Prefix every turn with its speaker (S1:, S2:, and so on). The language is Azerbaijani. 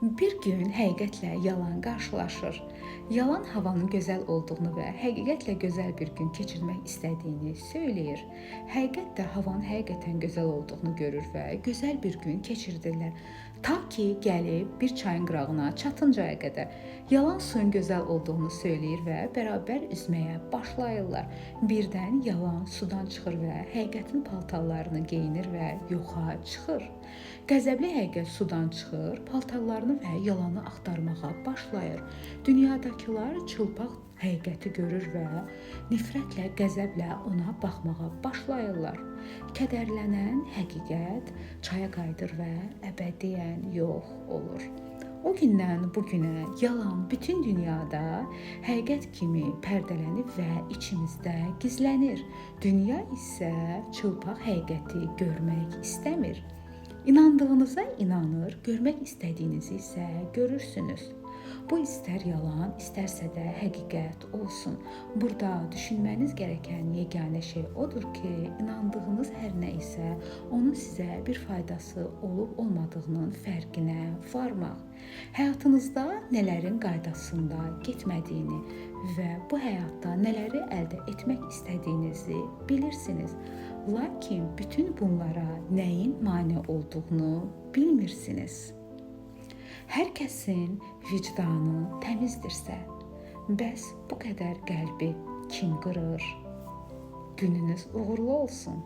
S1: Bir gün həqiqətlə yalan qarşılaşır. Yalan havanın gözəl olduğunu və həqiqətlə gözəl bir gün keçirmək istədiyini söyləyir. Həqiqət də havanın həqiqətən gözəl olduğunu görür və gözəl bir gün keçirdirlər. Ta ki gəlib bir çayın qırağına çatıncaya qədər. Yalan suyun gözəl olduğunu söyləyir və bərabər üzməyə başlayırlar. Birdən yalan sudan çıxır və həqiqətin paltarlarını geyinir və yoxa çıxır. Qəzəbli həqiqət sudan çıxır, paltarlarını və yalanı axtarmağa başlayır. Dünyadakılar çılpaq həqiqəti görür və nifrətlə, qəzəblə ona baxmağa başlayırlar. Kədərlənən həqiqət çaya qayıdır və əbədiyyən yox olur. O gündən bu günə yalan bütün dünyada həqiqət kimi pərdələnib və içimizdə gizlənir. Dünya isə çılpaq həqiqəti görmək istəmir. İnandığınıza inanır, görmək istədiyinizi isə görürsünüz. Bu istər yalan, istərsə də həqiqət olsun. Burada düşünməniz gərəkən yeganə şey odur ki, inandığınız hər nə isə onun sizə bir faydası olub-olmadığının fərqinə varmaq. Həyatınızda nələrin qaydasında getmədiyini və bu həyatda nələri əldə etmək istədiyinizi bilirsiniz. Lakin bütün bunlara nəyin mane olduğunu bilmirsiniz. Hər kəsin vicdanı təmizdirsə, bəs bu qədər qəlbi kim qırır? Gününüz uğurlu olsun.